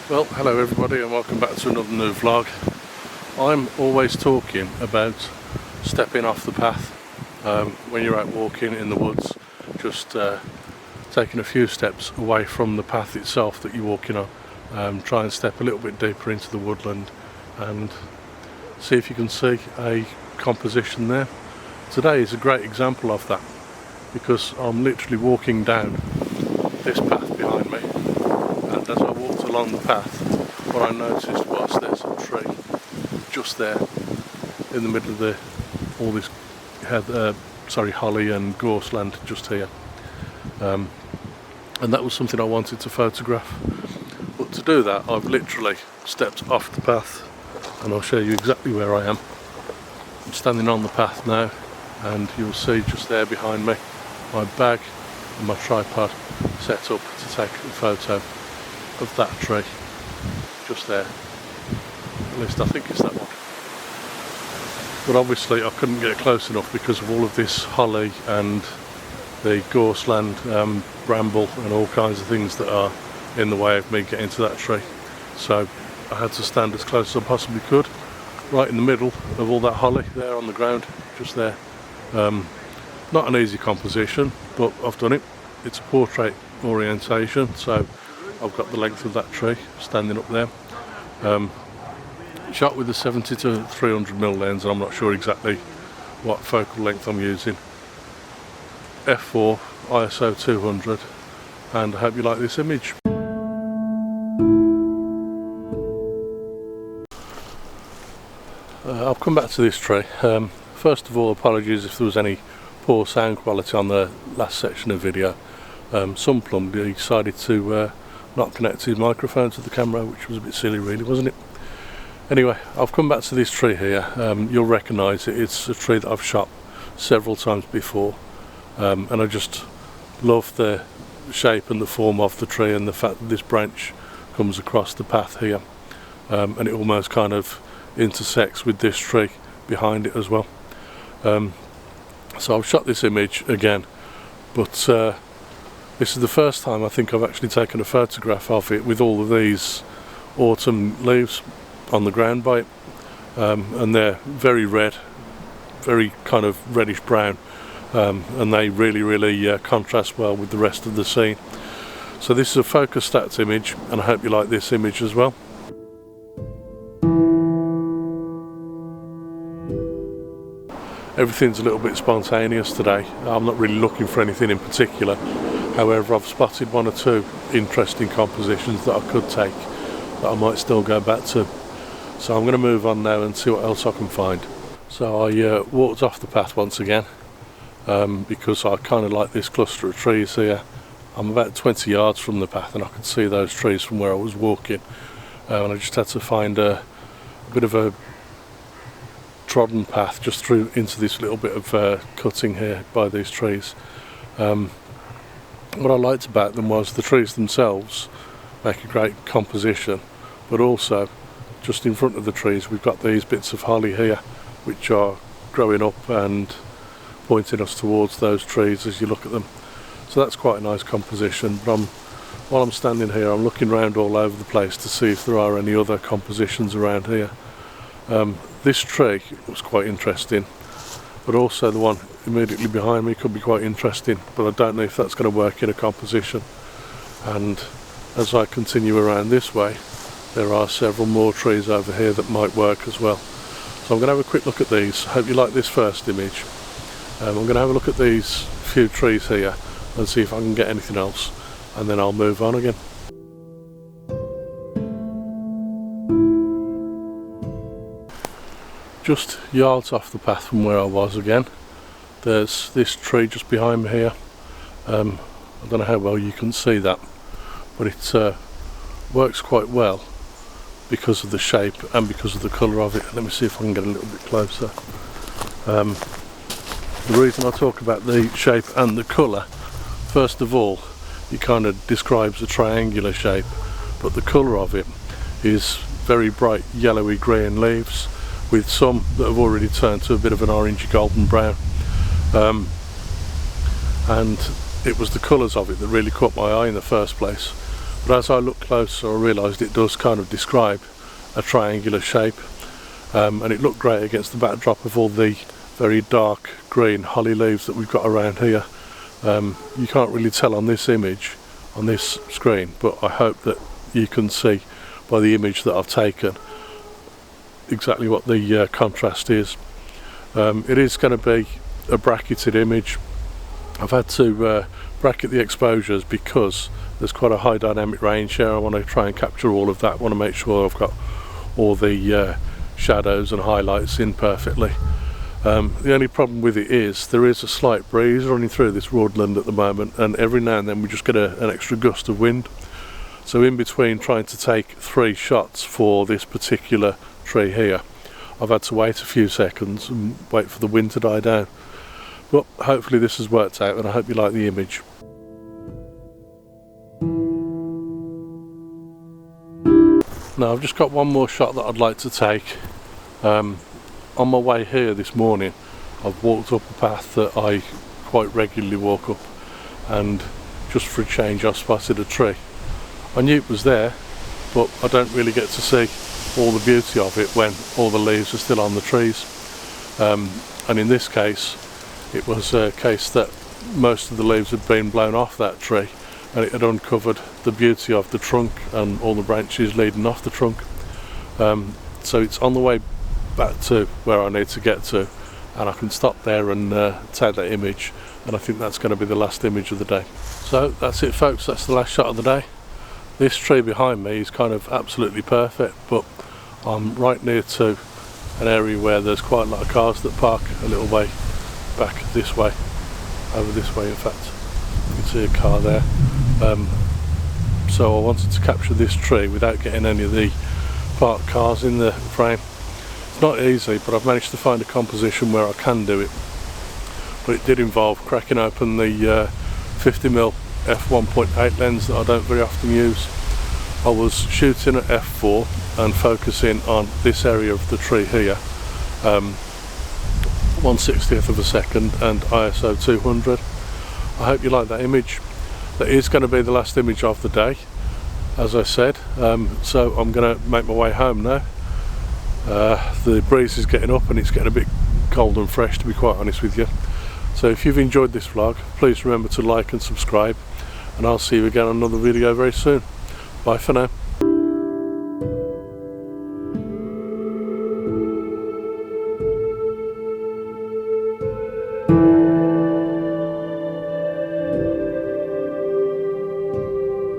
Well, hello everybody and welcome back to another new vlog. I'm always talking about stepping off the path when you're out walking in the woods, just taking a few steps away from the path itself that you're walking on. Try and step a little bit deeper into the woodland and see if you can see a composition there. Today is a great example of that because I'm literally walking down this path behind me, and as I walked along the path, what I noticed was there's a tree just there in the middle of all this holly and gorse land just here, and that was something I wanted to photograph. But to do that, I've literally stepped off the path, and I'll show you exactly where I am. I'm standing on the path now, and you'll see just there behind me my bag and my tripod set up to take a photo of that tree just there. At least I think it's that one. But obviously I couldn't get close enough because of all of this holly and the gorse land, bramble and all kinds of things that are in the way of me getting to that tree. So I had to stand as close as I possibly could, right in the middle of all that holly there on the ground, just there. Not an easy composition, but I've done it. It's a portrait orientation, so I've got the length of that tree standing up there. Shot with a 70 to 300mm lens, and I'm not sure exactly what focal length I'm using. f4, ISO 200, and I hope you like this image. I'll come back to this tree. First of all, apologies if there was any poor sound quality on the last section of video. Some plum decided to not connect his microphone to the camera, which was a bit silly really, wasn't it? Anyway, I've come back to this tree here. You'll recognise it. It's a tree that I've shot several times before, and I just love the shape and the form of the tree, and the fact that this branch comes across the path here, and it almost kind of intersects with this tree behind it as well. So I've shot this image again, but this is the first time I think I've actually taken a photograph of it with all of these autumn leaves on the ground by it, and they're very red, very kind of reddish brown, and they really contrast well with the rest of the scene. So this is a focus stats image, and I hope you like this image as well. Everything's a little bit spontaneous today. I'm not really looking for anything in particular. However, I've spotted one or two interesting compositions that I could take that I might still go back to. So I'm going to move on now and see what else I can find. So I walked off the path once again because I kind of like this cluster of trees here. I'm about 20 yards from the path and I could see those trees from where I was walking, and I just had to find a bit of a trodden path just through into this little bit of cutting here by these trees. What I liked about them was the trees themselves make a great composition, but also just in front of the trees we've got these bits of holly here which are growing up and pointing us towards those trees as you look at them. So that's quite a nice composition. But while I'm standing here, I'm looking around all over the place to see if there are any other compositions around here. This tree was quite interesting, but also the one immediately behind me could be quite interesting, but I don't know if that's going to work in a composition. And as I continue around this way, there are several more trees over here that might work as well. So I'm going to have a quick look at these. I hope you like this first image. I'm going to have a look at these few trees here and see if I can get anything else, and then I'll move on again. Just yards off the path from where I was again, there's this tree just behind me here. I don't know how well you can see that, but it works quite well because of the shape and because of the colour of it. Let me see if I can get a little bit closer. The reason I talk about the shape and the colour, first of all, it kind of describes a triangular shape, but the colour of it is very bright yellowy green leaves, with some that have already turned to a bit of an orangey golden brown, and it was the colours of it that really caught my eye in the first place. but as I looked closer I realised it does kind of describe a triangular shape, and it looked great against the backdrop of all the very dark green holly leaves that we've got around here. You can't really tell on this image on this screen, but I hope that you can see by the image that I've taken exactly what the contrast is. It is going to be a bracketed image. I've had to bracket the exposures because there's quite a high dynamic range here. I want to try and capture all of that. I want to make sure I've got all the shadows and highlights in perfectly. The only problem with it is there is a slight breeze running through this woodland at the moment, and every now and then we just get an extra gust of wind. So in between trying to take 3 shots for this particular tree here, I've had to wait a few seconds and wait for the wind to die down. But hopefully this has worked out, and I hope you like the image. Now I've just got one more shot that I'd like to take. On my way here this morning I've walked up a path that I quite regularly walk up, and just for a change I spotted a tree. I knew it was there, but I don't really get to see all the beauty of it when all the leaves are still on the trees. And in this case it was a case that most of the leaves had been blown off that tree, and it had uncovered the beauty of the trunk and all the branches leading off the trunk. So it's on the way back to where I need to get to, and I can stop there and take that image, and I think that's going to be the last image of the day. So that's it folks, that's the last shot of the day. This tree behind me is kind of absolutely perfect, but I'm right near to an area where there's quite a lot of cars that park a little way back this way, over this way in fact. You can see a car there. So I wanted to capture this tree without getting any of the parked cars in the frame. It's not easy, but I've managed to find a composition where I can do it. But it did involve cracking open the 50mm f1.8 lens that I don't very often use. I was shooting at f4 and focusing on this area of the tree here, 1/60th of a second and ISO 200. I hope you like that image. That is going to be the last image of the day, as I said. So I'm going to make my way home now. The breeze is getting up and it's getting a bit cold and fresh, to be quite honest with you. So if you've enjoyed this vlog, please remember to like and subscribe, and I'll see you again on another video very soon. Bye for now.